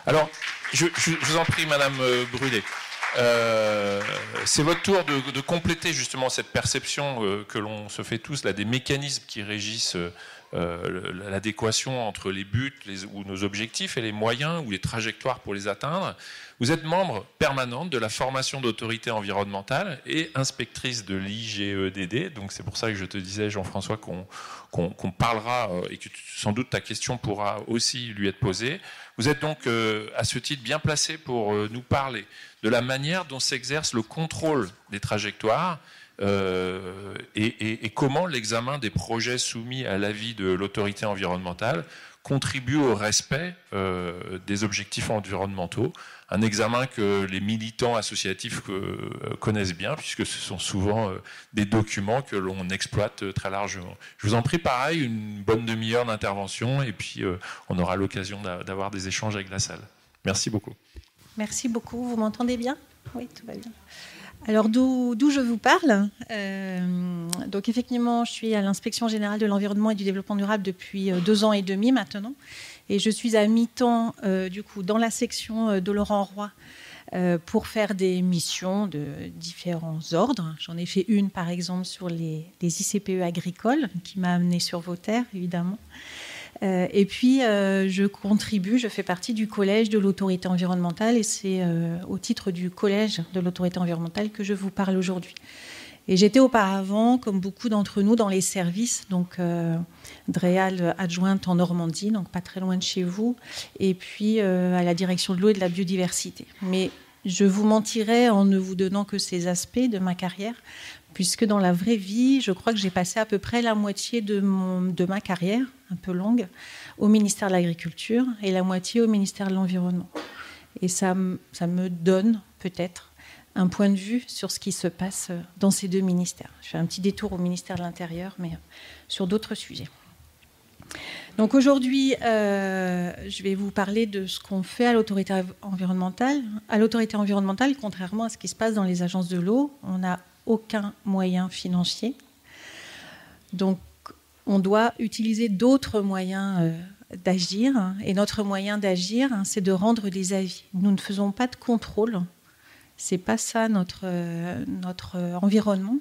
Alors, je vous en prie, Madame Brûlé. C'est votre tour de compléter justement cette perception que l'on se fait tous, là, des mécanismes qui régissent l'adéquation entre les buts ou nos objectifs et les moyens ou les trajectoires pour les atteindre. Vous êtes membre permanente de la formation d'autorité environnementale et inspectrice de l'IGEDD. Donc c'est pour ça que je te disais, Jean-François, qu'on parlera et que sans doute ta question pourra aussi lui être posée. Vous êtes donc à ce titre bien placé pour nous parler de la manière dont s'exerce le contrôle des trajectoires et comment l'examen des projets soumis à l'avis de l'autorité environnementale contribue au respect des objectifs environnementaux. Un examen que les militants associatifs connaissent bien, puisque ce sont souvent des documents que l'on exploite très largement. Je vous en prie, pareil, une bonne demi-heure d'intervention, et puis on aura l'occasion d'avoir des échanges avec la salle. Merci beaucoup. Merci beaucoup. Vous m'entendez bien ? Oui, tout va bien. Alors, d'où je vous parle donc, effectivement, je suis à l'Inspection générale de l'environnement et du développement durable depuis 2 ans et demi maintenant. Et je suis à mi-temps, du coup, dans la section de Laurent Roy pour faire des missions de différents ordres. J'en ai fait une, par exemple, sur les ICPE agricoles, qui m'a amenée sur vos terres, évidemment. Et puis, je fais partie du collège de l'autorité environnementale et c'est au titre du collège de l'autorité environnementale que je vous parle aujourd'hui. Et j'étais auparavant, comme beaucoup d'entre nous, dans les services, donc DREAL adjointe en Normandie, donc pas très loin de chez vous, et puis à la direction de l'eau et de la biodiversité. Mais je vous mentirais en ne vous donnant que ces aspects de ma carrière, puisque dans la vraie vie, je crois que j'ai passé à peu près la moitié de ma carrière, un peu longue, au ministère de l'Agriculture et la moitié au ministère de l'Environnement. Et ça me donne peut-être un point de vue sur ce qui se passe dans ces 2 ministères. Je fais un petit détour au ministère de l'Intérieur, mais sur d'autres sujets. Donc aujourd'hui, je vais vous parler de ce qu'on fait à l'autorité environnementale. À l'autorité environnementale, contrairement à ce qui se passe dans les agences de l'eau, on n'a aucun moyen financier. Donc, on doit utiliser d'autres moyens d'agir. Et notre moyen d'agir, c'est de rendre des avis. Nous ne faisons pas de contrôle. Ce n'est pas ça notre environnement.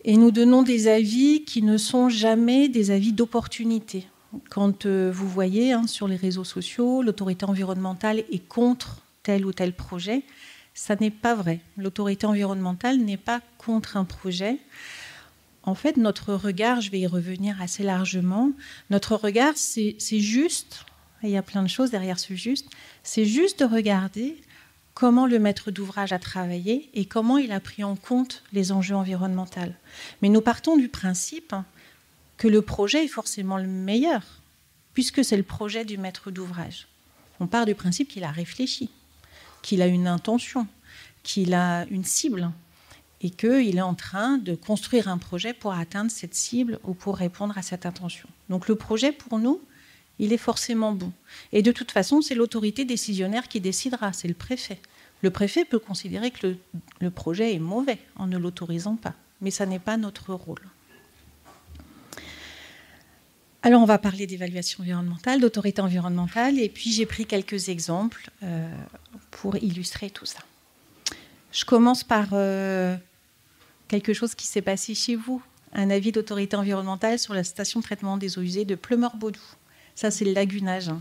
Et nous donnons des avis qui ne sont jamais des avis d'opportunité. Quand vous voyez sur les réseaux sociaux, l'autorité environnementale est contre tel ou tel projet, ça n'est pas vrai. L'autorité environnementale n'est pas contre un projet. En fait, notre regard, je vais y revenir assez largement, notre regard, c'est juste, et il y a plein de choses derrière ce juste, c'est juste de regarder comment le maître d'ouvrage a travaillé et comment il a pris en compte les enjeux environnementaux. Mais nous partons du principe que le projet est forcément le meilleur, puisque c'est le projet du maître d'ouvrage. On part du principe qu'il a réfléchi, qu'il a une intention, qu'il a une cible, et qu'il est en train de construire un projet pour atteindre cette cible ou pour répondre à cette intention. Donc le projet, pour nous, il est forcément bon. Et de toute façon, c'est l'autorité décisionnaire qui décidera, c'est le préfet. Le préfet peut considérer que le projet est mauvais en ne l'autorisant pas, mais ça n'est pas notre rôle. Alors, on va parler d'évaluation environnementale, d'autorité environnementale, et puis j'ai pris quelques exemples pour illustrer tout ça. Je commence par quelque chose qui s'est passé chez vous, un avis d'autorité environnementale sur la station de traitement des eaux usées de Pleumeur-Baudou. Ça, c'est le lagunage.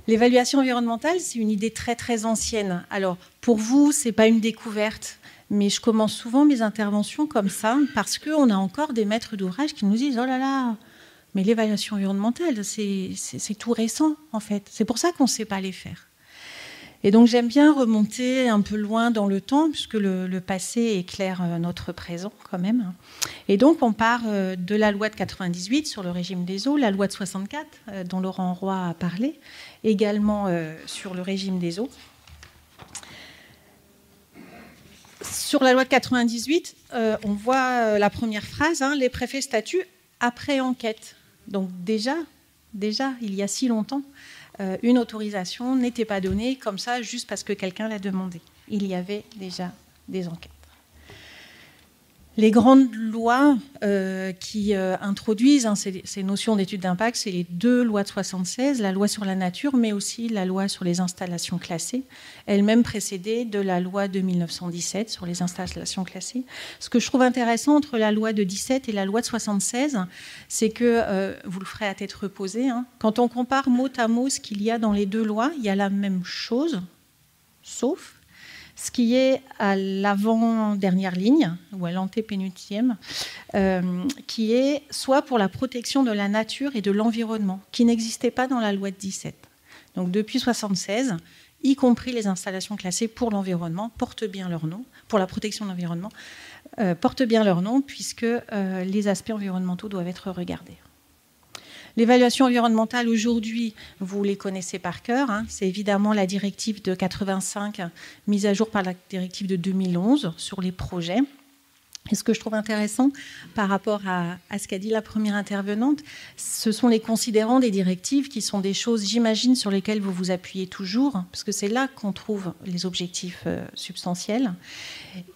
L'évaluation environnementale, c'est une idée très, très ancienne. Alors, pour vous, ce n'est pas une découverte, mais je commence souvent mes interventions comme ça, parce qu'on a encore des maîtres d'ouvrage qui nous disent « Oh là là, mais l'évaluation environnementale, c'est tout récent, en fait. C'est pour ça qu'on ne sait pas les faire. » Et donc, j'aime bien remonter un peu loin dans le temps, puisque le passé éclaire notre présent, quand même. Et donc, on part de la loi de 98 sur le régime des eaux, la loi de 64, dont Laurent Roy a parlé, également sur le régime des eaux. Sur la loi de 98, on voit la première phrase, les préfets statuent après enquête. Donc, déjà, il y a si longtemps, une autorisation n'était pas donnée comme ça juste parce que quelqu'un l'a demandé. Il y avait déjà des enquêtes. Les grandes lois qui introduisent ces notions d'études d'impact, c'est les 2 lois de 1976, la loi sur la nature, mais aussi la loi sur les installations classées, elle-même précédée de la loi de 1917 sur les installations classées. Ce que je trouve intéressant entre la loi de 17 et la loi de 1976, c'est que, vous le ferez à tête reposée, hein, quand on compare mot à mot ce qu'il y a dans les 2 lois, il y a la même chose, sauf ce qui est à l'avant-dernière ligne, ou à l'antépénultième, qui est soit pour la protection de la nature et de l'environnement, qui n'existait pas dans la loi de 17. Donc depuis 1976, y compris les installations classées pour l'environnement, portent bien leur nom, pour la protection de l'environnement, portent bien leur nom, puisque les aspects environnementaux doivent être regardés. L'évaluation environnementale, aujourd'hui, vous les connaissez par cœur. Hein, c'est évidemment la directive de 85, mise à jour par la directive de 2011 sur les projets. Et ce que je trouve intéressant par rapport à ce qu'a dit la première intervenante, ce sont les considérants des directives qui sont des choses, j'imagine, sur lesquelles vous vous appuyez toujours, parce que c'est là qu'on trouve les objectifs substantiels.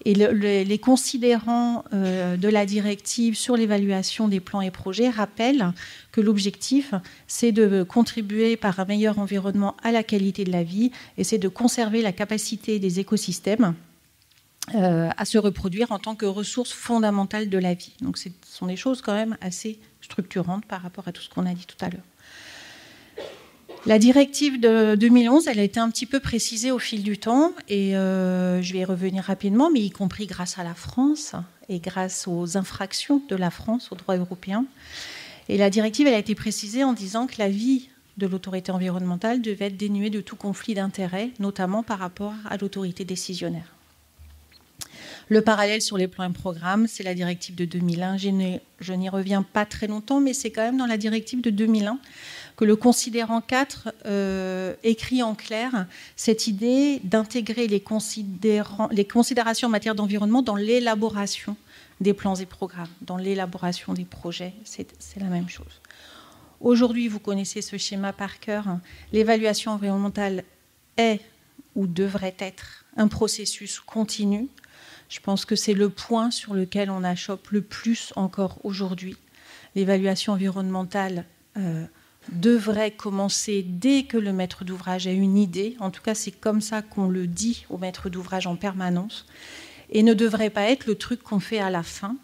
Et les considérants de la directive sur l'évaluation des plans et projets rappellent que l'objectif, c'est de contribuer par un meilleur environnement à la qualité de la vie et c'est de conserver la capacité des écosystèmes à se reproduire en tant que ressource fondamentale de la vie. Donc ce sont des choses quand même assez structurantes par rapport à tout ce qu'on a dit tout à l'heure. La directive de 2011, elle a été un petit peu précisée au fil du temps et je vais y revenir rapidement, mais y compris grâce à la France et grâce aux infractions de la France au droit européen. Et la directive, elle a été précisée en disant que la vie de l'autorité environnementale devait être dénuée de tout conflit d'intérêts, notamment par rapport à l'autorité décisionnaire. Le parallèle sur les plans et programmes, c'est la directive de 2001. Je n'y reviens pas très longtemps, mais c'est quand même dans la directive de 2001 que le considérant 4 écrit en clair cette idée d'intégrer les considérations en matière d'environnement dans l'élaboration des plans et programmes, dans l'élaboration des projets. C'est la même chose. Aujourd'hui, vous connaissez ce schéma par cœur. L'évaluation environnementale est ou devrait être un processus continu. Je pense que c'est le point sur lequel on achoppe le plus encore aujourd'hui. L'évaluation environnementale devrait commencer dès que le maître d'ouvrage a une idée. En tout cas, c'est comme ça qu'on le dit au maître d'ouvrage en permanence. Et ne devrait pas être le truc qu'on fait à la fin.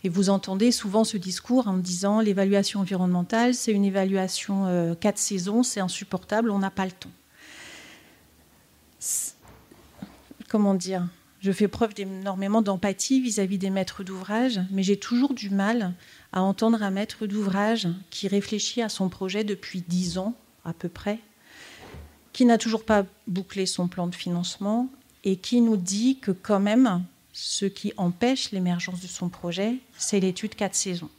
Et vous entendez souvent ce discours en disant l'évaluation environnementale, c'est une évaluation 4 saisons, c'est insupportable, on n'a pas le temps. Comment dire ? Je fais preuve d'énormément d'empathie vis-à-vis des maîtres d'ouvrage, mais j'ai toujours du mal à entendre un maître d'ouvrage qui réfléchit à son projet depuis 10 ans à peu près, qui n'a toujours pas bouclé son plan de financement et qui nous dit que quand même, ce qui empêche l'émergence de son projet, c'est l'étude 4 saisons.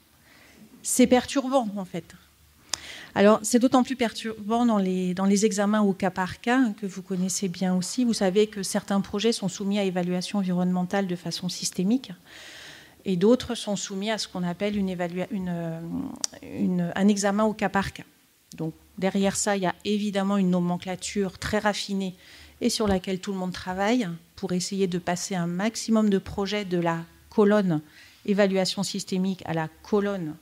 C'est perturbant en fait. Alors, c'est d'autant plus perturbant dans les examens au cas par cas, que vous connaissez bien aussi. Vous savez que certains projets sont soumis à évaluation environnementale de façon systémique et d'autres sont soumis à ce qu'on appelle un examen au cas par cas. Donc, derrière ça, il y a évidemment une nomenclature très raffinée et sur laquelle tout le monde travaille pour essayer de passer un maximum de projets de la colonne évaluation systémique à la colonne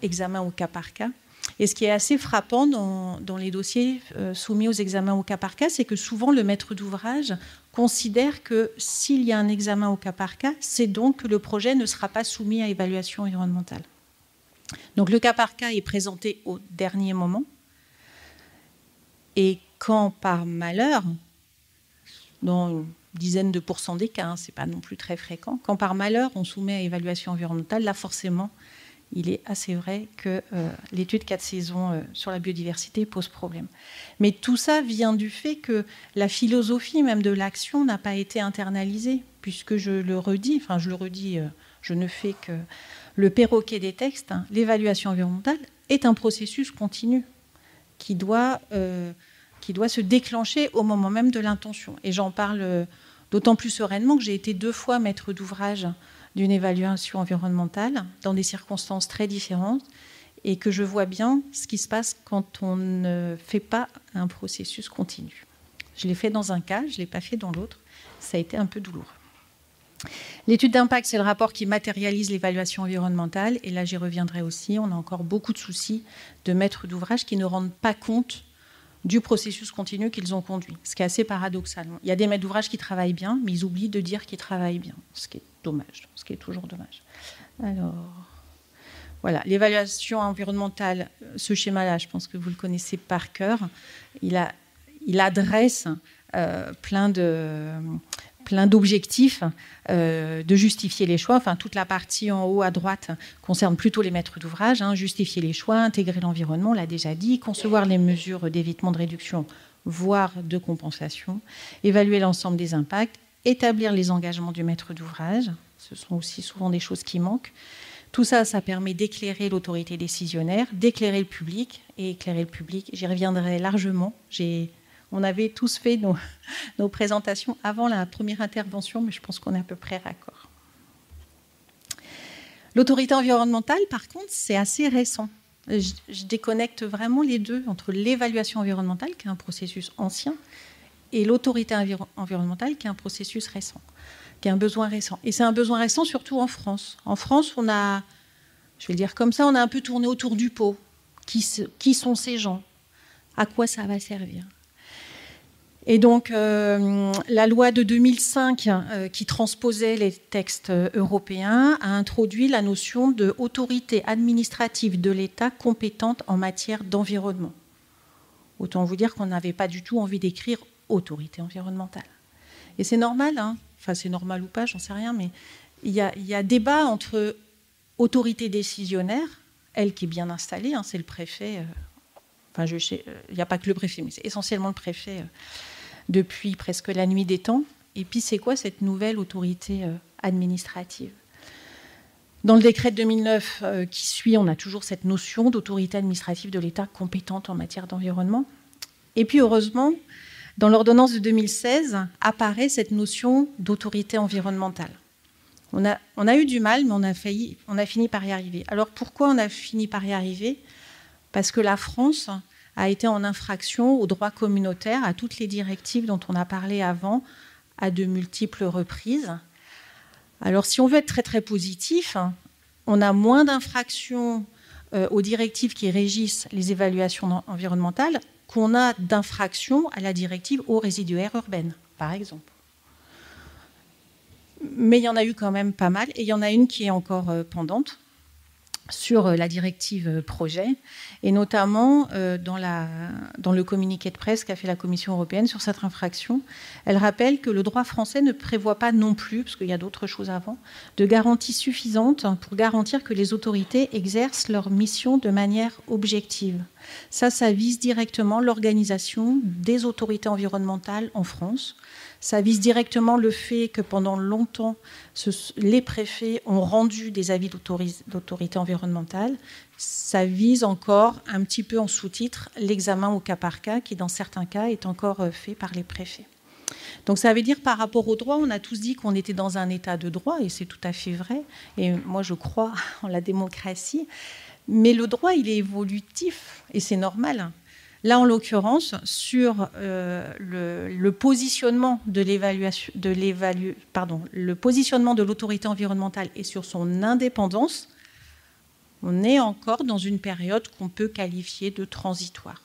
examen au cas par cas. Et ce qui est assez frappant dans les dossiers soumis aux examens au cas par cas, c'est que souvent le maître d'ouvrage considère que s'il y a un examen au cas par cas, c'est donc que le projet ne sera pas soumis à évaluation environnementale. Donc le cas par cas est présenté au dernier moment. Et quand par malheur, dans une dizaine de pourcents des cas, ce n'est pas non plus très fréquent, quand par malheur on soumet à évaluation environnementale, là forcément, il est assez vrai que l'étude 4 saisons sur la biodiversité pose problème. Mais tout ça vient du fait que la philosophie même de l'action n'a pas été internalisée, puisque je le redis, je ne fais que le perroquet des textes, hein, l'évaluation environnementale est un processus continu qui doit se déclencher au moment même de l'intention. Et j'en parle d'autant plus sereinement que j'ai été 2 fois maître d'ouvrage d'une évaluation environnementale dans des circonstances très différentes et que je vois bien ce qui se passe quand on ne fait pas un processus continu. Je l'ai fait dans un cas, je ne l'ai pas fait dans l'autre. Ça a été un peu douloureux. L'étude d'impact, c'est le rapport qui matérialise l'évaluation environnementale. Et là, j'y reviendrai aussi. On a encore beaucoup de soucis de maîtres d'ouvrage qui ne rendent pas compte du processus continu qu'ils ont conduit, ce qui est assez paradoxal. Il y a des maîtres d'ouvrage qui travaillent bien, mais ils oublient de dire qu'ils travaillent bien, ce qui est dommage, ce qui est toujours dommage. Alors, voilà, l'évaluation environnementale, ce schéma-là, je pense que vous le connaissez par cœur, il adresse plein d'objectifs, de justifier les choix. Enfin, toute la partie en haut à droite concerne plutôt les maîtres d'ouvrage. Justifier les choix, intégrer l'environnement, on l'a déjà dit, concevoir les mesures d'évitement, de réduction, voire de compensation, évaluer l'ensemble des impacts, établir les engagements du maître d'ouvrage. Ce sont aussi souvent des choses qui manquent. Tout ça, ça permet d'éclairer l'autorité décisionnaire, d'éclairer le public. Et éclairer le public, j'y reviendrai largement. On avait tous fait nos présentations avant la première intervention, mais je pense qu'on est à peu près raccord. L'autorité environnementale, par contre, c'est assez récent. Je déconnecte vraiment les deux, entre l'évaluation environnementale, qui est un processus ancien, et l'autorité environnementale, qui est un processus récent, qui est un besoin récent. Et c'est un besoin récent surtout en France. En France, on a, je vais le dire comme ça, on a un peu tourné autour du pot. Qui sont ces gens? À quoi ça va servir? Et donc, la loi de 2005, qui transposait les textes européens, a introduit la notion d'autorité administrative de l'État compétente en matière d'environnement. Autant vous dire qu'on n'avait pas du tout envie d'écrire autorité environnementale. Et c'est normal, enfin c'est normal ou pas, j'en sais rien, mais il y a débat entre autorité décisionnaire, elle qui est bien installée, c'est le préfet, enfin il n'y a pas que le préfet, mais c'est essentiellement le préfet depuis presque la nuit des temps. Et puis, c'est quoi cette nouvelle autorité administrative? Dans le décret de 2009 qui suit, on a toujours cette notion d'autorité administrative de l'État compétente en matière d'environnement. Et puis, heureusement, dans l'ordonnance de 2016, apparaît cette notion d'autorité environnementale. On a eu du mal, mais on a fini par y arriver. Alors, pourquoi on a fini par y arriver? Parce que la France a été en infraction au droit communautaire, à toutes les directives dont on a parlé avant, à de multiples reprises. Alors, si on veut être très, très positif, on a moins d'infractions aux directives qui régissent les évaluations environnementales qu'on a d'infractions à la directive eaux résiduaires urbaines, par exemple. Mais il y en a eu quand même pas mal, et il y en a une qui est encore pendante, sur la directive projet, et notamment dans le communiqué de presse qu'a fait la Commission européenne sur cette infraction. Elle rappelle que le droit français ne prévoit pas non plus, parce qu'il y a d'autres choses avant, de garanties suffisantes pour garantir que les autorités exercent leur mission de manière objective. Ça vise directement l'organisation des autorités environnementales en France. Ça vise directement le fait que pendant longtemps, les préfets ont rendu des avis d'autorité environnementale. Ça vise encore un petit peu en sous-titre l'examen au cas par cas, qui dans certains cas est encore fait par les préfets. Donc ça veut dire par rapport au droit, on a tous dit qu'on était dans un état de droit, et c'est tout à fait vrai. Et moi, je crois en la démocratie. Mais le droit, il est évolutif, et c'est normal. Là, en l'occurrence, sur le positionnement le positionnement de l'autorité environnementale et sur son indépendance, on est encore dans une période qu'on peut qualifier de transitoire.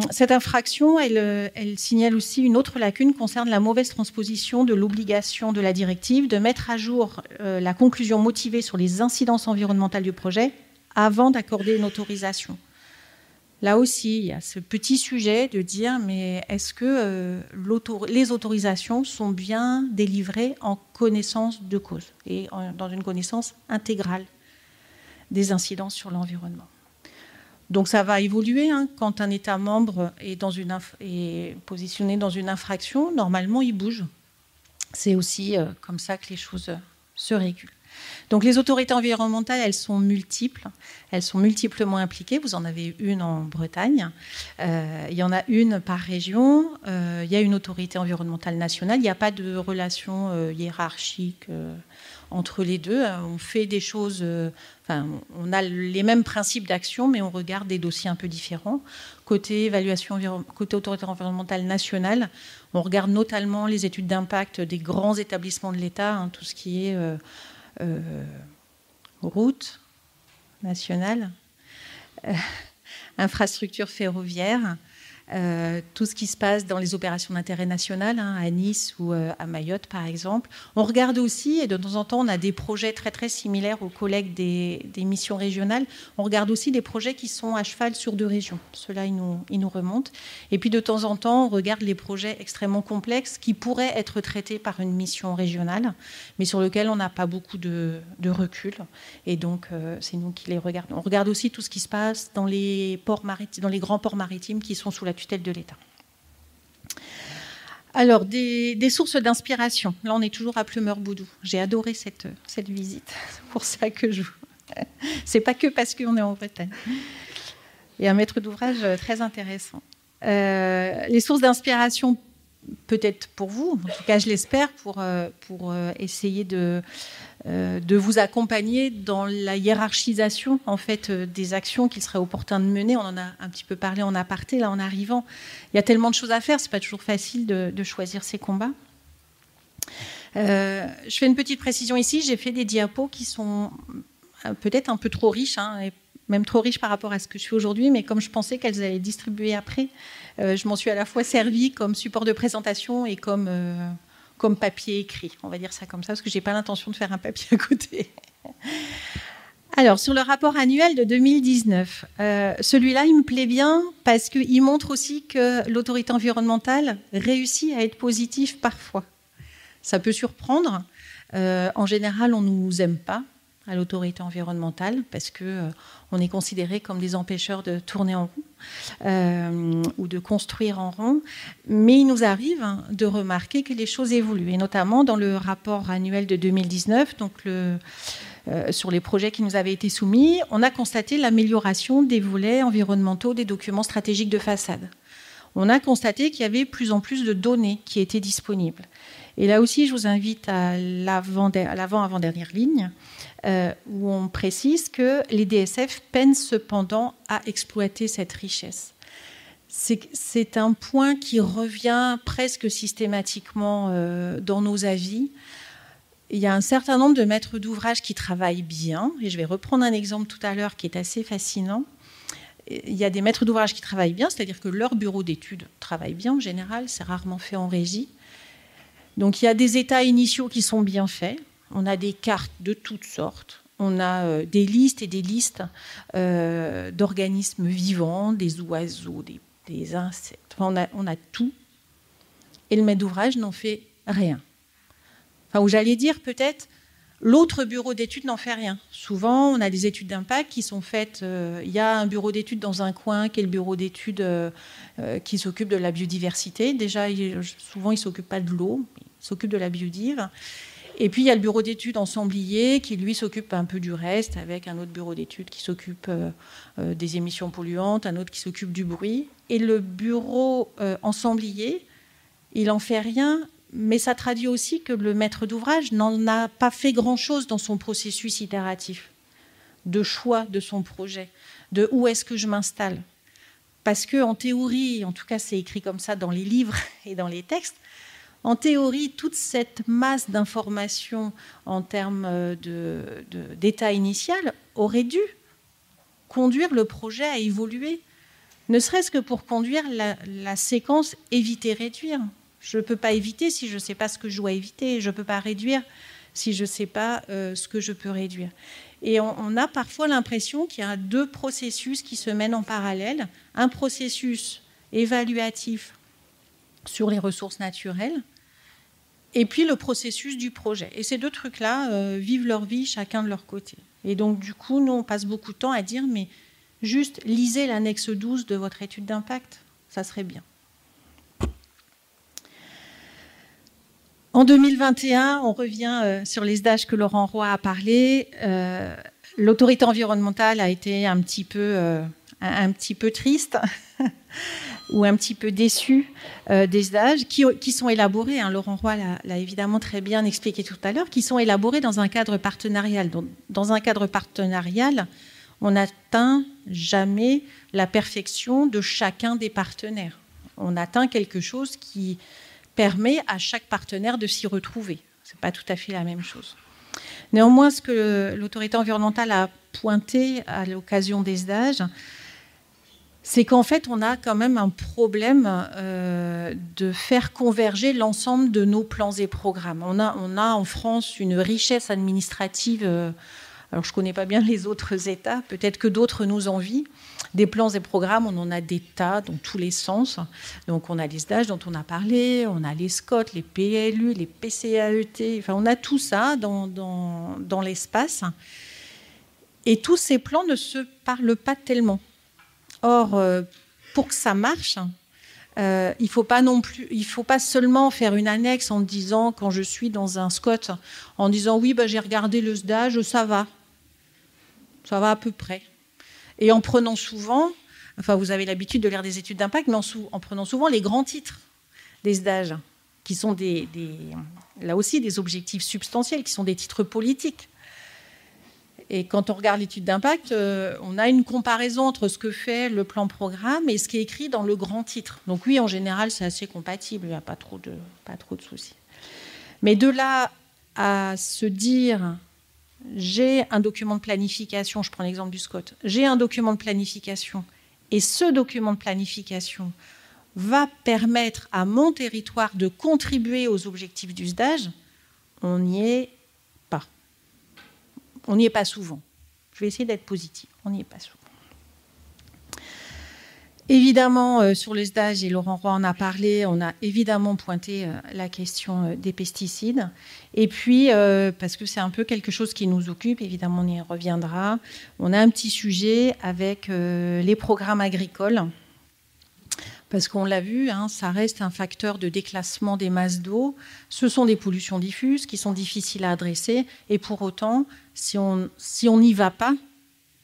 Cette infraction, elle signale aussi une autre lacune concerne la mauvaise transposition de l'obligation de la directive de mettre à jour la conclusion motivée sur les incidences environnementales du projet avant d'accorder une autorisation. Là aussi, il y a ce petit sujet de dire, mais est-ce que les autorisations sont bien délivrées en connaissance de cause et dans une connaissance intégrale des incidences sur l'environnement? Donc ça va évoluer. Quand un État membre est positionné dans une infraction, normalement, il bouge. C'est aussi comme ça que les choses se régulent. Donc les autorités environnementales, elles sont multiplement impliquées. Vous en avez une en Bretagne. Il y en a une par région. Il y a une autorité environnementale nationale. Il n'y a pas de relation hiérarchique entre les deux. On fait des choses, on a les mêmes principes d'action, mais on regarde des dossiers un peu différents. Côté côté autorité environnementale nationale, on regarde notamment les études d'impact des grands établissements de l'État, tout ce qui est route nationale, infrastructure ferroviaire, tout ce qui se passe dans les opérations d'intérêt national, à Nice ou à Mayotte par exemple. On regarde aussi, et de temps en temps on a des projets très très similaires aux collègues des missions régionales, on regarde aussi des projets qui sont à cheval sur 2 régions. Ceux-là, ils nous remontent. Et puis de temps en temps, on regarde les projets extrêmement complexes qui pourraient être traités par une mission régionale, mais sur lesquels on n'a pas beaucoup de recul. Et donc c'est nous qui les regardons. On regarde aussi tout ce qui se passe dans les grands ports maritimes qui sont sous la tutelle de l'État. Alors, des sources d'inspiration. Là, on est toujours à Plumeur-Boudou. J'ai adoré cette visite. C'est pour ça que c'est pas que parce qu'on est en Bretagne. Et un maître d'ouvrage très intéressant. Les sources d'inspiration, peut-être pour vous, en tout cas, je l'espère, pour essayer de vous accompagner dans la hiérarchisation en fait des actions qu'il serait opportun de mener. On en a un petit peu parlé en aparté là en arrivant. Il y a tellement de choses à faire, c'est pas toujours facile de choisir ses combats. Je fais une petite précision ici. J'ai fait des diapos qui sont peut-être un peu trop riches, et même trop riches par rapport à ce que je fais aujourd'hui, mais comme je pensais qu'elles allaient distribuer après, je m'en suis à la fois servie comme support de présentation et comme papier écrit, on va dire ça comme ça, parce que je n'ai pas l'intention de faire un papier à côté. Alors, sur le rapport annuel de 2019, celui-là, il me plaît bien parce qu'il montre aussi que l'autorité environnementale réussit à être positive parfois. Ça peut surprendre. En général, on ne nous aime pas à l'autorité environnementale parce qu'on est considéré comme des empêcheurs de tourner en rond ou de construire en rond. Mais il nous arrive de remarquer que les choses évoluent. Et notamment dans le rapport annuel de 2019, donc sur les projets qui nous avaient été soumis, on a constaté l'amélioration des volets environnementaux des documents stratégiques de façade. On a constaté qu'il y avait plus en plus de données qui étaient disponibles. Et là aussi, je vous invite à l'avant-avant-dernière ligne, où on précise que les DSF peinent cependant à exploiter cette richesse. C'est un point qui revient presque systématiquement dans nos avis. Il y a un certain nombre de maîtres d'ouvrage qui travaillent bien, et je vais reprendre un exemple tout à l'heure qui est assez fascinant. Il y a des maîtres d'ouvrage qui travaillent bien, c'est-à-dire que leur bureau d'études travaille bien en général, c'est rarement fait en régie. Donc il y a des états initiaux qui sont bien faits, on a des cartes de toutes sortes, on a des listes et des listes d'organismes vivants, des oiseaux, des insectes, enfin, on a tout. Et le maître d'ouvrage n'en fait rien. Enfin, ou j'allais dire peut-être, l'autre bureau d'études n'en fait rien. Souvent, on a des études d'impact qui sont faites. Il y a un bureau d'études dans un coin qui est le bureau d'études qui s'occupe de la biodiversité. Déjà, souvent, il ne s'occupe pas de l'eau, il s'occupe de la biodive. Et puis, il y a le bureau d'études ensemblier qui, lui, s'occupe un peu du reste, avec un autre bureau d'études qui s'occupe des émissions polluantes, un autre qui s'occupe du bruit. Et le bureau ensemblier, il n'en fait rien. Mais ça traduit aussi que le maître d'ouvrage n'en a pas fait grand-chose dans son processus itératif, de choix de son projet, de où est-ce que je m'installe. Parce qu'en théorie, en tout cas c'est écrit comme ça dans les livres et dans les textes, en théorie, toute cette masse d'informations en termes d'état initial aurait dû conduire le projet à évoluer, ne serait-ce que pour conduire la séquence éviter-réduire. Je ne peux pas éviter si je ne sais pas ce que je dois éviter. Je ne peux pas réduire si je ne sais pas ce que je peux réduire. Et on a parfois l'impression qu'il y a 2 processus qui se mènent en parallèle. Un processus évaluatif sur les ressources naturelles et puis le processus du projet. Et ces 2 trucs-là vivent leur vie chacun de leur côté. Et donc, du coup, nous, on passe beaucoup de temps à dire mais juste lisez l'annexe 12 de votre étude d'impact. Ça serait bien. En 2021, on revient sur les SDAGE que Laurent Roy a parlé. L'autorité environnementale a été un petit peu triste. ou un petit peu déçus des stages qui sont élaborés, hein, Laurent Roy l'a évidemment très bien expliqué tout à l'heure, qui sont élaborés dans un cadre partenarial. Donc, dans un cadre partenarial, on n'atteint jamais la perfection de chacun des partenaires. On atteint quelque chose qui permet à chaque partenaire de s'y retrouver. Ce n'est pas tout à fait la même chose. Néanmoins, ce que l'autorité environnementale a pointé à l'occasion des stages, c'est qu'en fait, on a quand même un problème de faire converger l'ensemble de nos plans et programmes. On a en France une richesse administrative. Alors, je ne connais pas bien les autres États, peut-être que d'autres nous envient. Des plans et programmes, on en a des tas dans tous les sens. Donc, on a les stages dont on a parlé, on a les SCOT, les PLU, les PCAET. Enfin, on a tout ça dans l'espace. Et tous ces plans ne se parlent pas tellement. Or, pour que ça marche, il ne faut pas seulement faire une annexe en disant, quand je suis dans un SCOT, en disant oui, j'ai regardé le stage, ça va à peu près. Et en prenant souvent, enfin vous avez l'habitude de lire des études d'impact, mais en prenant souvent les grands titres des stages, qui sont là aussi des objectifs substantiels, qui sont des titres politiques. Et quand on regarde l'étude d'impact, on a une comparaison entre ce que fait le plan-programme et ce qui est écrit dans le grand titre. Donc oui, en général, c'est assez compatible, il n'y a pas trop de soucis. Mais de là à se dire, j'ai un document de planification, je prends l'exemple du SCOT, j'ai un document de planification et ce document de planification va permettre à mon territoire de contribuer aux objectifs du stage, on n'y est pas. On n'y est pas souvent. Je vais essayer d'être positive. On n'y est pas souvent. Évidemment, sur le stage, et Laurent Roy en a parlé, on a évidemment pointé la question des pesticides. Et puis, parce que c'est un peu quelque chose qui nous occupe, évidemment, on y reviendra, on a un petit sujet avec les programmes agricoles. Parce qu'on l'a vu, hein, ça reste un facteur de déclassement des masses d'eau. Ce sont des pollutions diffuses qui sont difficiles à adresser. Et pour autant, si on n'y va pas,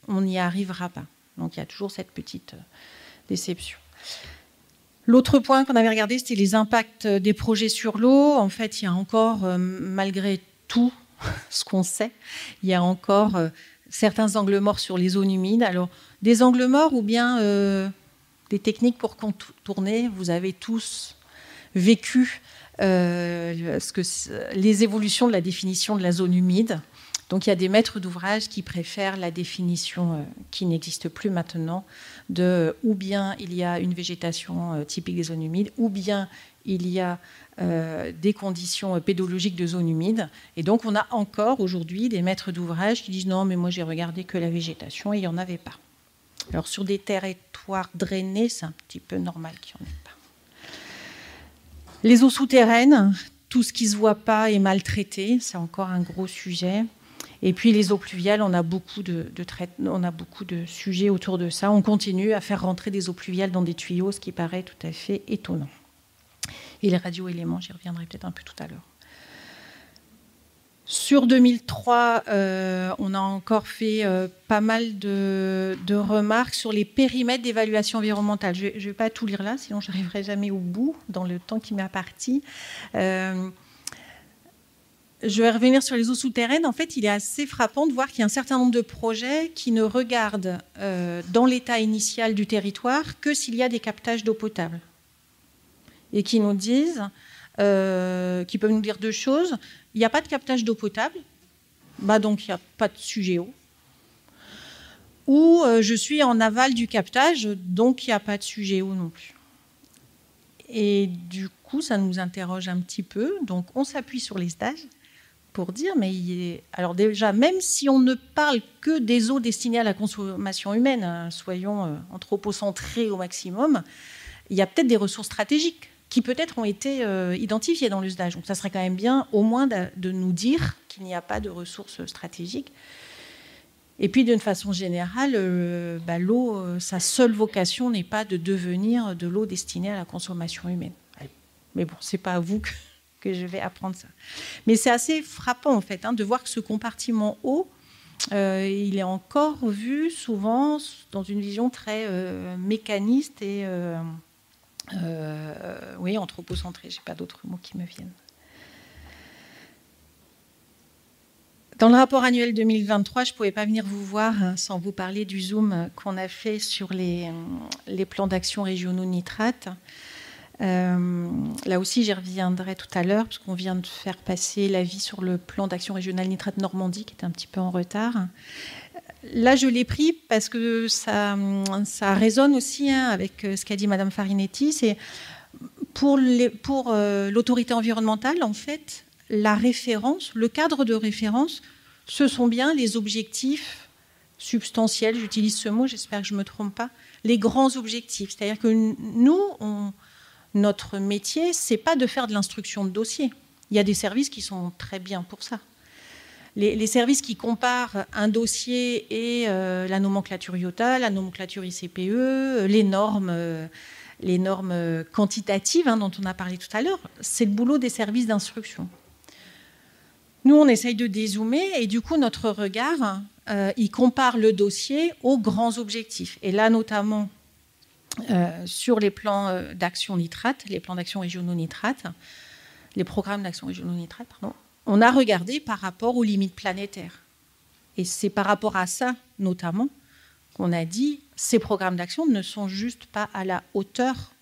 on n'y arrivera pas. Donc il y a toujours cette petite déception. L'autre point qu'on avait regardé, c'était les impacts des projets sur l'eau. En fait, il y a encore, malgré tout ce qu'on sait, il y a encore certains angles morts sur les zones humides. Alors, des angles morts ou bien des techniques pour contourner. Vous avez tous vécu les évolutions de la définition de la zone humide. Donc il y a des maîtres d'ouvrage qui préfèrent la définition qui n'existe plus maintenant de ou bien il y a une végétation typique des zones humides, ou bien il y a des conditions pédologiques de zones humides. Et donc on a encore aujourd'hui des maîtres d'ouvrage qui disent non, mais moi j'ai regardé que la végétation et il n'y en avait pas. Alors sur des territoires drainés, c'est un petit peu normal qu'il n'y en ait pas. Les eaux souterraines, tout ce qui ne se voit pas est maltraité, c'est encore un gros sujet. Et puis les eaux pluviales, on a beaucoup de sujets autour de ça. On continue à faire rentrer des eaux pluviales dans des tuyaux, ce qui paraît tout à fait étonnant. Et les radioéléments, j'y reviendrai peut-être un peu tout à l'heure. Sur 2003, on a encore fait pas mal de remarques sur les périmètres d'évaluation environnementale. Je ne vais pas tout lire là, sinon je n'arriverai jamais au bout dans le temps qui m'est imparti. Je vais revenir sur les eaux souterraines. En fait, il est assez frappant de voir qu'il y a un certain nombre de projets qui ne regardent dans l'état initial du territoire que s'il y a des captages d'eau potable. Et qui nous disent, qui peuvent nous dire deux choses. Il n'y a pas de captage d'eau potable, donc il n'y a pas de sujet eau. Ou je suis en aval du captage, donc il n'y a pas de sujet eau non plus. Et du coup, ça nous interroge un petit peu. Donc on s'appuie sur les stages pour dire, alors déjà, même si on ne parle que des eaux destinées à la consommation humaine, hein, soyons anthropocentrés au maximum, il y a peut-être des ressources stratégiques qui peut-être ont été identifiées dans le stage. Donc ça serait quand même bien au moins de nous dire qu'il n'y a pas de ressources stratégiques. Et puis d'une façon générale, l'eau, sa seule vocation n'est pas de devenir de l'eau destinée à la consommation humaine. Mais bon, ce n'est pas à vous que je vais apprendre ça. Mais c'est assez frappant en fait de voir que ce compartiment eau, il est encore vu souvent dans une vision très mécaniste et Oui, anthropocentré, je n'ai pas d'autres mots qui me viennent. Dans le rapport annuel 2023, je ne pouvais pas venir vous voir sans vous parler du zoom qu'on a fait sur les plans d'action régionaux nitrates. Là aussi, j'y reviendrai tout à l'heure, parce qu'on vient de faire passer l'avis sur le plan d'action régional nitrate Normandie, qui est un petit peu en retard. Là, je l'ai pris parce que ça résonne aussi avec ce qu'a dit Madame Farinetti. C'est pour l'autorité environnementale, en fait, la référence, le cadre de référence, ce sont bien les objectifs substantiels, j'utilise ce mot, j'espère que je ne me trompe pas, les grands objectifs. C'est-à-dire que nous, notre métier, ce n'est pas de faire de l'instruction de dossier. Il y a des services qui sont très bien pour ça. Les services qui comparent un dossier et la nomenclature IOTA, la nomenclature ICPE, les normes quantitatives dont on a parlé tout à l'heure, c'est le boulot des services d'instruction. Nous, on essaye de dézoomer et du coup, notre regard, il compare le dossier aux grands objectifs. Et là, notamment, sur les plans d'action nitrate, les plans d'action régionaux nitrates, les programmes d'action régionaux nitrates, pardon, on a regardé par rapport aux limites planétaires. Et c'est par rapport à ça, notamment, qu'on a dit ces programmes d'action ne sont juste pas à la hauteur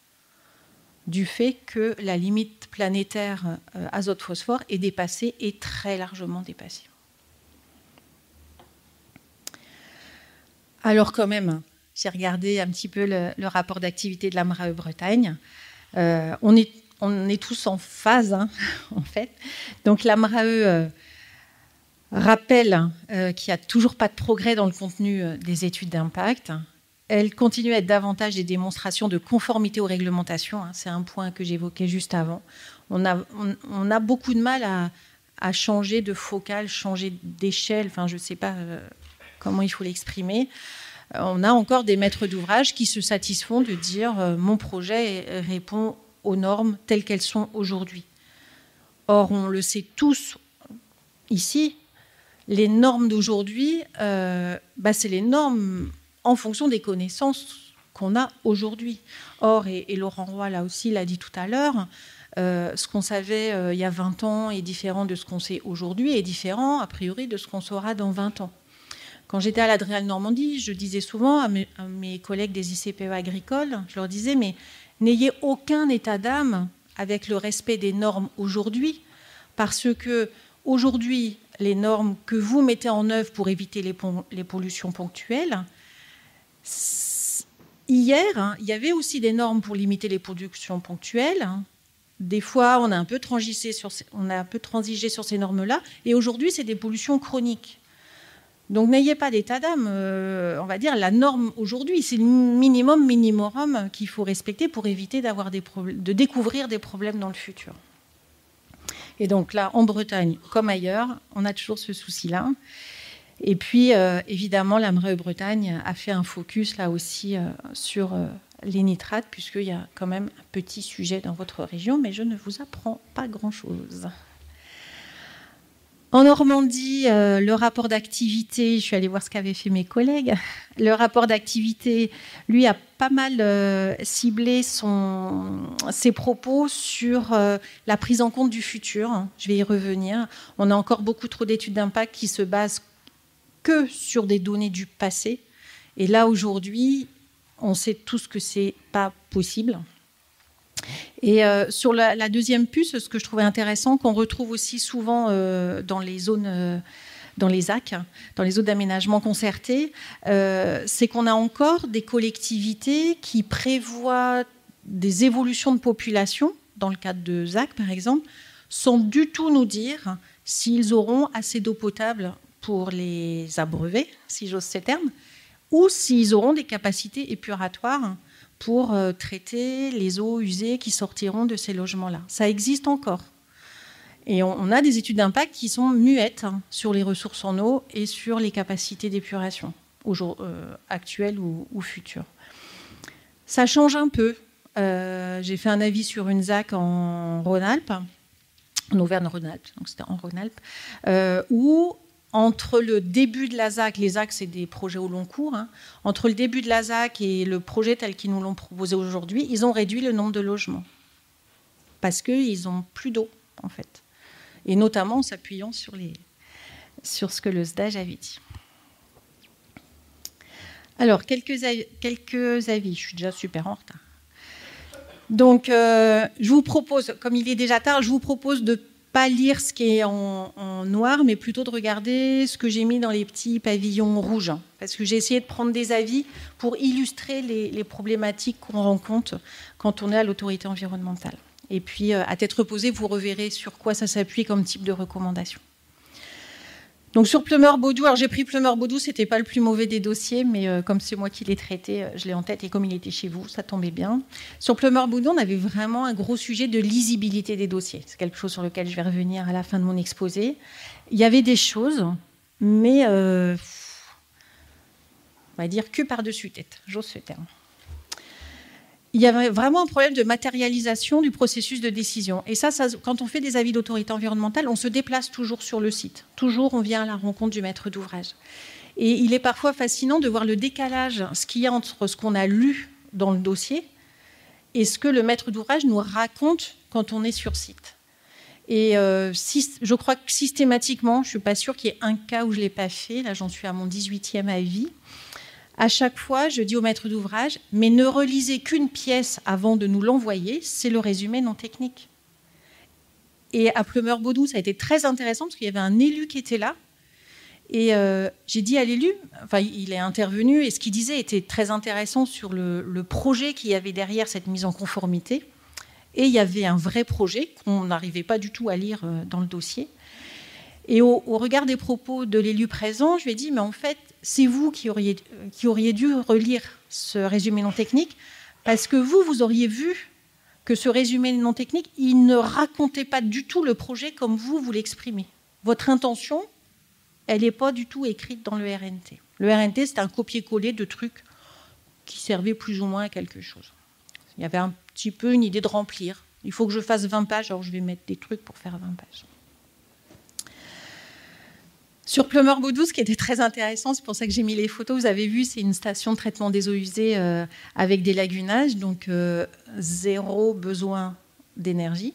du fait que la limite planétaire azote-phosphore est dépassée et très largement dépassée. Alors quand même, j'ai regardé un petit peu le rapport d'activité de la MRAE Bretagne. On est tous en phase, en fait. Donc la MRAE rappelle qu'il n'y a toujours pas de progrès dans le contenu des études d'impact. Elle continue à être davantage des démonstrations de conformité aux réglementations. C'est un point que j'évoquais juste avant. On a beaucoup de mal à changer de focale, changer d'échelle. Enfin, je ne sais pas comment il faut l'exprimer. On a encore des maîtres d'ouvrage qui se satisfont de dire mon projet répond aux normes telles qu'elles sont aujourd'hui. Or, on le sait tous ici, les normes d'aujourd'hui, c'est les normes en fonction des connaissances qu'on a aujourd'hui. Or, et Laurent Roy, là aussi, l'a dit tout à l'heure, ce qu'on savait il y a 20 ans est différent de ce qu'on sait aujourd'hui, est différent, a priori, de ce qu'on saura dans 20 ans. Quand j'étais à l'Adréal Normandie, je disais souvent à mes collègues des ICPE agricoles, je leur disais, mais n'ayez aucun état d'âme avec le respect des normes aujourd'hui, parce que aujourd'hui, les normes que vous mettez en œuvre pour éviter les pollutions ponctuelles, hier, il y avait aussi des normes pour limiter les pollutions ponctuelles. Des fois, on a un peu transigé sur ces normes-là, et aujourd'hui, c'est des pollutions chroniques. Donc, n'ayez pas d'état d'âme. On va dire la norme aujourd'hui, c'est le minimum qu'il faut respecter pour éviter de découvrir des problèmes dans le futur. Et donc là, en Bretagne, comme ailleurs, on a toujours ce souci-là. Et puis, évidemment, la MRAE Bretagne a fait un focus là aussi sur les nitrates, puisqu'il y a quand même un petit sujet dans votre région, mais je ne vous apprends pas grand-chose. En Normandie, le rapport d'activité, je suis allée voir ce qu'avaient fait mes collègues, le rapport d'activité, lui, a pas mal ciblé ses propos sur la prise en compte du futur. Je vais y revenir. On a encore beaucoup trop d'études d'impact qui se basent que sur des données du passé. Et là, aujourd'hui, on sait tous que ce n'est pas possible. Et sur la deuxième puce, ce que je trouvais intéressant, qu'on retrouve aussi souvent dans les zones, dans les ZAC, dans les zones d'aménagement concerté, c'est qu'on a encore des collectivités qui prévoient des évolutions de population, dans le cadre de ZAC par exemple, sans du tout nous dire s'ils auront assez d'eau potable pour les abreuver, si j'ose ces termes, ou s'ils auront des capacités épuratoires pour traiter les eaux usées qui sortiront de ces logements-là. Ça existe encore. Et on a des études d'impact qui sont muettes sur les ressources en eau et sur les capacités d'épuration, actuelles ou futures. Ça change un peu. J'ai fait un avis sur une ZAC en Rhône-Alpes, en Auvergne-Rhône-Alpes, donc c'était en Rhône-Alpes, où entre le début de la ZAC, les ZAC, c'est des projets au long cours, hein, entre le début de la ZAC et le projet tel qu'ils nous l'ont proposé aujourd'hui, ils ont réduit le nombre de logements. Parce qu'ils n'ont plus d'eau, en fait. Et notamment en s'appuyant sur ce que le SDAGE avait dit. Alors, quelques avis. Je suis déjà super en retard. Donc, je vous propose, comme il est déjà tard, je vous propose de ne pas lire ce qui est en noir, mais plutôt de regarder ce que j'ai mis dans les petits pavillons rouges. Parce que j'ai essayé de prendre des avis pour illustrer les problématiques qu'on rencontre quand on est à l'autorité environnementale. Et puis, à tête reposée, vous reverrez sur quoi ça s'appuie comme type de recommandation. Donc, sur Plumeur-Baudou, alors j'ai pris Plumeur-Baudou, ce n'était pas le plus mauvais des dossiers, mais comme c'est moi qui l'ai traité, je l'ai en tête, et comme il était chez vous, ça tombait bien. Sur Plumeur-Baudou, on avait vraiment un gros sujet de lisibilité des dossiers. C'est quelque chose sur lequel je vais revenir à la fin de mon exposé. Il y avait des choses, mais on va dire que par-dessus tête, j'ose ce terme. Il y avait vraiment un problème de matérialisation du processus de décision. Et ça, quand on fait des avis d'autorité environnementale, on se déplace toujours sur le site. Toujours, on vient à la rencontre du maître d'ouvrage. Et il est parfois fascinant de voir le décalage, ce qu'il y a entre ce qu'on a lu dans le dossier et ce que le maître d'ouvrage nous raconte quand on est sur site. Et je crois que systématiquement, je ne suis pas sûre qu'il y ait un cas où je ne l'ai pas fait. Là, j'en suis à mon 18e avis. À chaque fois, je dis au maître d'ouvrage, mais ne relisez qu'une pièce avant de nous l'envoyer, c'est le résumé non technique. Et à Plumeur-Baudou, ça a été très intéressant parce qu'il y avait un élu qui était là. Et j'ai dit à l'élu, enfin, il est intervenu, et ce qu'il disait était très intéressant sur le projet qu'il y avait derrière cette mise en conformité. Et il y avait un vrai projet qu'on n'arrivait pas du tout à lire dans le dossier. Et au regard des propos de l'élu présent, je lui ai dit, mais en fait, c'est vous qui auriez dû relire ce résumé non technique, parce que vous auriez vu que ce résumé non technique, il ne racontait pas du tout le projet comme vous l'exprimez. Votre intention, elle n'est pas du tout écrite dans le RNT. Le RNT, c'est un copier-coller de trucs qui servaient plus ou moins à quelque chose. Il y avait un petit peu une idée de remplir. Il faut que je fasse 20 pages, alors je vais mettre des trucs pour faire 20 pages. Sur Plumeur-Baudou, ce qui était très intéressant, c'est pour ça que j'ai mis les photos, vous avez vu, c'est une station de traitement des eaux usées avec des lagunages, donc zéro besoin d'énergie.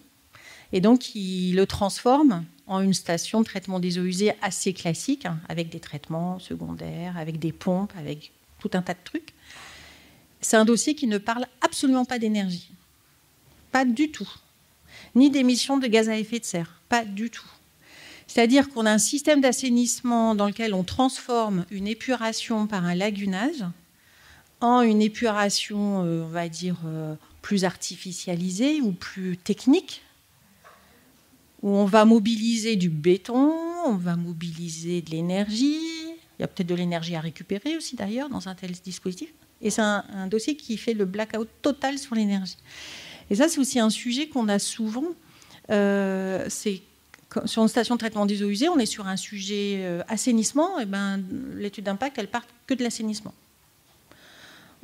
Et donc, il le transforme en une station de traitement des eaux usées assez classique, hein, avec des traitements secondaires, avec des pompes, avec tout un tas de trucs. C'est un dossier qui ne parle absolument pas d'énergie. Pas du tout. Ni d'émissions de gaz à effet de serre. Pas du tout. C'est-à-dire qu'on a un système d'assainissement dans lequel on transforme une épuration par un lagunage en une épuration, on va dire, plus artificialisée ou plus technique, où on va mobiliser du béton, on va mobiliser de l'énergie. Il y a peut-être de l'énergie à récupérer aussi, d'ailleurs, dans un tel dispositif. Et c'est un dossier qui fait le blackout total sur l'énergie. Et ça, c'est aussi un sujet qu'on a souvent. C'est sur une station de traitement des eaux usées, on est sur un sujet assainissement. Et ben, l'étude d'impact, elle part que de l'assainissement.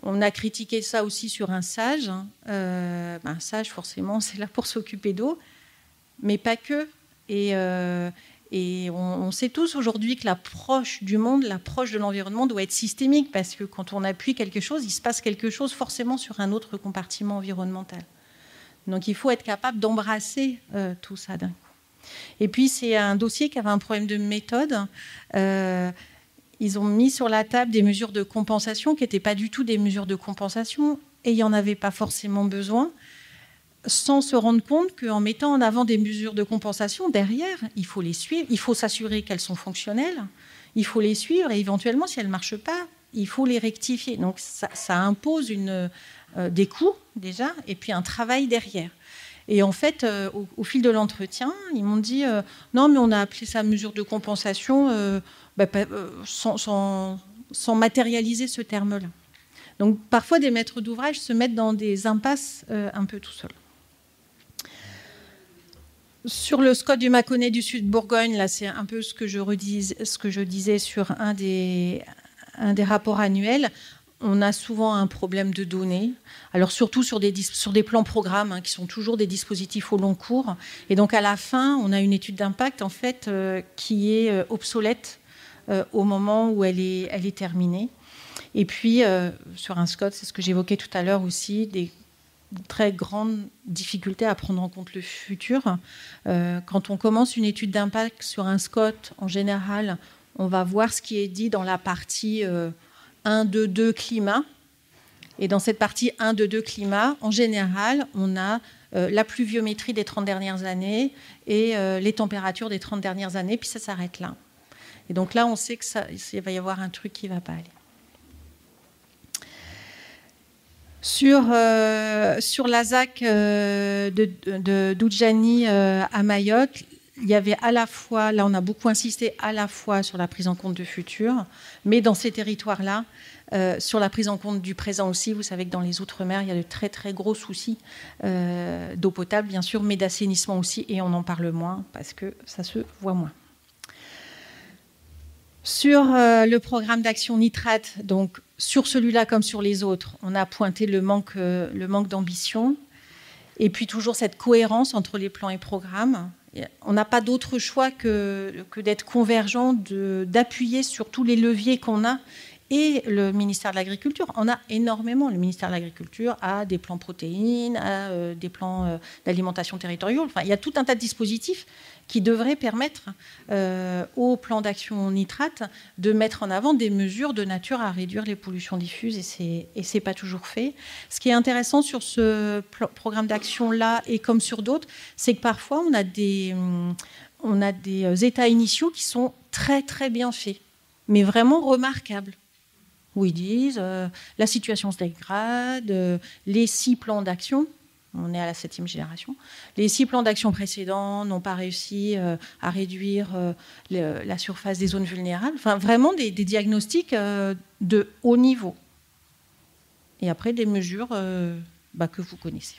On a critiqué ça aussi sur un SAGE. Un SAGE, forcément, c'est là pour s'occuper d'eau, mais pas que. Et on sait tous aujourd'hui que l'approche du monde, l'approche de l'environnement doit être systémique, parce que quand on appuie quelque chose, il se passe quelque chose forcément sur un autre compartiment environnemental. Donc il faut être capable d'embrasser tout ça d'un coup. Et puis c'est un dossier qui avait un problème de méthode. Ils ont mis sur la table des mesures de compensation qui n'étaient pas du tout des mesures de compensation, et il n'y en avait pas forcément besoin, sans se rendre compte qu'en mettant en avant des mesures de compensation, derrière, il faut les suivre, il faut s'assurer qu'elles sont fonctionnelles, il faut les suivre, et éventuellement, si elles ne marchent pas, il faut les rectifier. Donc ça impose des coûts, déjà, et puis un travail derrière. Et en fait, au fil de l'entretien, ils m'ont dit non, mais on a appelé ça mesure de compensation sans matérialiser ce terme-là. Donc parfois, des maîtres d'ouvrage se mettent dans des impasses un peu tout seuls. Sur le SCOT du Mâconnais du Sud Bourgogne, là, c'est un peu ce que je disais sur un des rapports annuels. On a souvent un problème de données, alors surtout sur des plans programmes, hein, qui sont toujours des dispositifs au long cours. Et donc à la fin, on a une étude d'impact en fait qui est obsolète au moment où elle est terminée. Et puis, sur un SCOT, c'est ce que j'évoquais tout à l'heure aussi, des très grandes difficultés à prendre en compte le futur. Quand on commence une étude d'impact sur un SCOT, en général, on va voir ce qui est dit dans la partie 1, 2, 2 climat. Et dans cette partie 1, 2, 2 climat, en général, on a la pluviométrie des 30 dernières années et les températures des 30 dernières années, puis ça s'arrête là. Et donc là, on sait qu'il va y avoir un truc qui ne va pas aller. Sur la ZAC d'Oudjani à Mayotte, il y avait à la fois, là on a beaucoup insisté à la fois sur la prise en compte du futur, mais dans ces territoires-là, sur la prise en compte du présent aussi. Vous savez que dans les Outre-mer, il y a de très très gros soucis d'eau potable, bien sûr, mais d'assainissement aussi, et on en parle moins parce que ça se voit moins. Sur le programme d'action nitrate, donc sur celui-là comme sur les autres, on a pointé le manque d'ambition et puis toujours cette cohérence entre les plans et programmes. On n'a pas d'autre choix que d'être convergent, d'appuyer sur tous les leviers qu'on a. Et le ministère de l'Agriculture en a énormément. Le ministère de l'Agriculture a des plans protéines, a des plans d'alimentation territoriale. Enfin, il y a tout un tas de dispositifs qui devraient permettre au plan d'action nitrate de mettre en avant des mesures de nature à réduire les pollutions diffuses. Et ce n'est pas toujours fait. Ce qui est intéressant sur ce programme d'action-là, et comme sur d'autres, c'est que parfois on a des états initiaux qui sont très très bien faits, mais vraiment remarquables. Où ils disent la situation se dégrade, les 6 plans d'action, on est à la 7e génération, les 6 plans d'action précédents n'ont pas réussi à réduire la surface des zones vulnérables. Enfin, vraiment des diagnostics de haut niveau. Et après, des mesures que vous connaissez.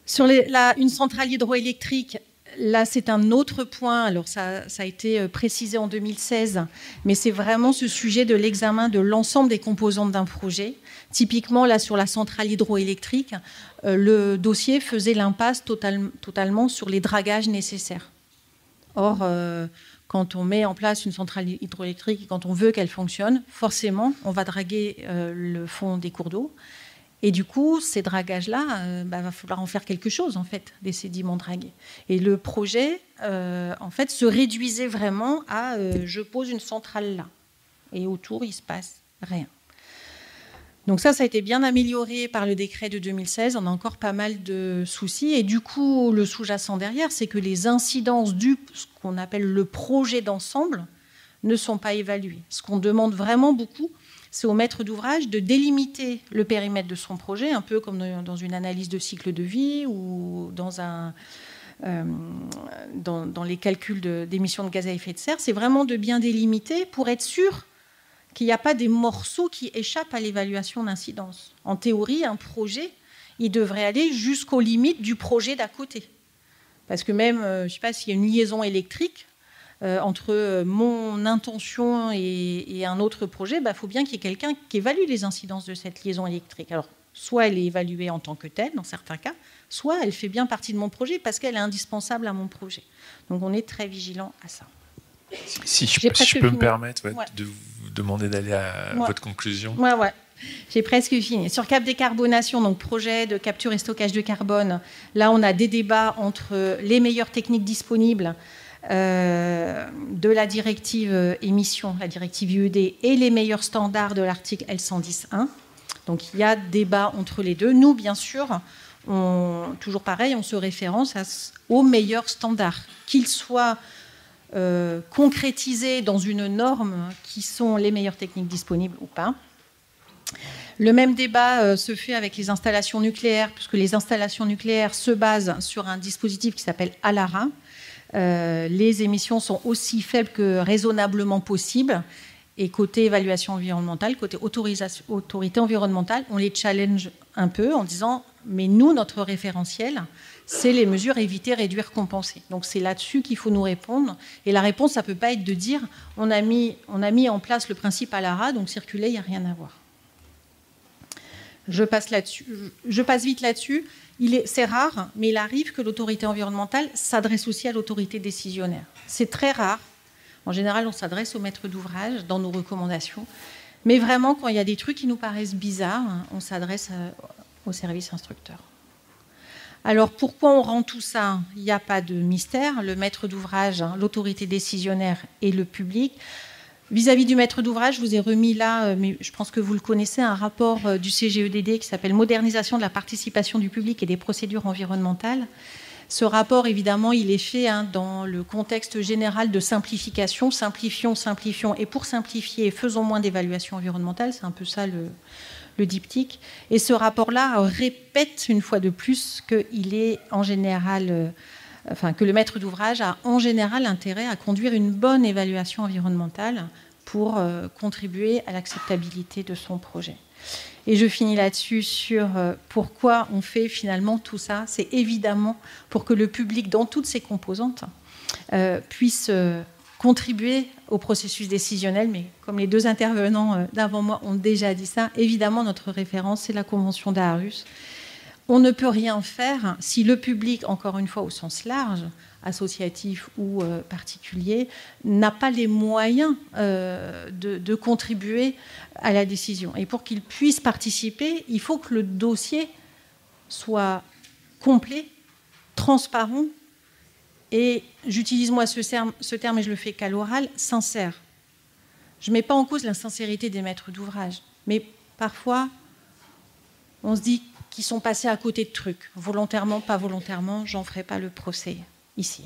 Sur une centrale hydroélectrique, là, c'est un autre point. Alors, ça a été précisé en 2016, mais c'est vraiment ce sujet de l'examen de l'ensemble des composantes d'un projet. Typiquement, là, sur la centrale hydroélectrique, le dossier faisait l'impasse totalement sur les dragages nécessaires. Or, quand on met en place une centrale hydroélectrique et quand on veut qu'elle fonctionne, forcément, on va draguer le fond des cours d'eau. Et du coup, ces dragages-là, va falloir en faire quelque chose, en fait, des sédiments dragués. Et le projet, en fait, se réduisait vraiment à je pose une centrale là. Et autour, il ne se passe rien. Donc ça a été bien amélioré par le décret de 2016. On a encore pas mal de soucis. Et du coup, le sous-jacent derrière, c'est que les incidences ce qu'on appelle le projet d'ensemble ne sont pas évaluées. Ce qu'on demande vraiment beaucoup, c'est au maître d'ouvrage de délimiter le périmètre de son projet, un peu comme dans une analyse de cycle de vie ou dans les calculs d'émissions de gaz à effet de serre. C'est vraiment de bien délimiter pour être sûr qu'il n'y a pas des morceaux qui échappent à l'évaluation d'incidence. En théorie, un projet, il devrait aller jusqu'aux limites du projet d'à côté. Parce que même, je ne sais pas, s'il y a une liaison électrique, entre mon intention et un autre projet, faut bien qu'il y ait quelqu'un qui évalue les incidences de cette liaison électrique. Alors, soit elle est évaluée en tant que telle, dans certains cas, soit elle fait bien partie de mon projet parce qu'elle est indispensable à mon projet. Donc, on est très vigilant à ça. Si je peux me permettre de vous demander d'aller à votre conclusion. Ouais. J'ai presque fini. Sur Cap Décarbonation, donc projet de capture et stockage de carbone, là, on a des débats entre les meilleures techniques disponibles de la directive émission, la directive UED, et les meilleurs standards de l'article L110.1. Donc il y a débat entre les deux. Nous, bien sûr, toujours pareil, on se référence aux meilleurs standards, qu'ils soient concrétisés dans une norme qui sont les meilleures techniques disponibles ou pas. Le même débat se fait avec les installations nucléaires, puisque les installations nucléaires se basent sur un dispositif qui s'appelle ALARA. Les émissions sont aussi faibles que raisonnablement possible. Et côté évaluation environnementale, côté autorité environnementale, on les challenge un peu en disant « mais nous, notre référentiel, c'est les mesures éviter, réduire, compenser ». Donc c'est là-dessus qu'il faut nous répondre. Et la réponse, ça ne peut pas être de dire « on a mis en place le principe ALARA, donc circuler, il n'y a rien à voir ». Je passe vite là-dessus. C'est rare, mais il arrive que l'autorité environnementale s'adresse aussi à l'autorité décisionnaire. C'est très rare. En général, on s'adresse au maître d'ouvrage dans nos recommandations. Mais vraiment, quand il y a des trucs qui nous paraissent bizarres, on s'adresse au service instructeur. Alors, pourquoi on rend tout ça? Il n'y a pas de mystère. Le maître d'ouvrage, l'autorité décisionnaire et le public. Vis-à-vis du maître d'ouvrage, je vous ai remis là, mais je pense que vous le connaissez, un rapport du CGEDD qui s'appelle « Modernisation de la participation du public et des procédures environnementales ». Ce rapport, évidemment, il est fait dans le contexte général de simplification. Simplifions. Et pour simplifier, faisons moins d'évaluation environnementale. C'est un peu ça le diptyque. Et ce rapport-là répète une fois de plus qu'il est en général... que le maître d'ouvrage a en général intérêt à conduire une bonne évaluation environnementale pour contribuer à l'acceptabilité de son projet. Et je finis là-dessus sur pourquoi on fait finalement tout ça. C'est évidemment pour que le public, dans toutes ses composantes, puisse contribuer au processus décisionnel. Mais comme les deux intervenants d'avant moi ont déjà dit ça, évidemment, notre référence, c'est la Convention d'Aarhus. On ne peut rien faire si le public, encore une fois au sens large, associatif ou particulier, n'a pas les moyens de contribuer à la décision. Et pour qu'il puisse participer, il faut que le dossier soit complet, transparent et, j'utilise moi ce terme et je le fais qu'à l'oral, sincère. Je ne mets pas en cause la sincérité des maîtres d'ouvrage, mais parfois, on se dit qu'ils sont passés à côté de trucs. Volontairement, pas volontairement, j'en ferai pas le procès ici.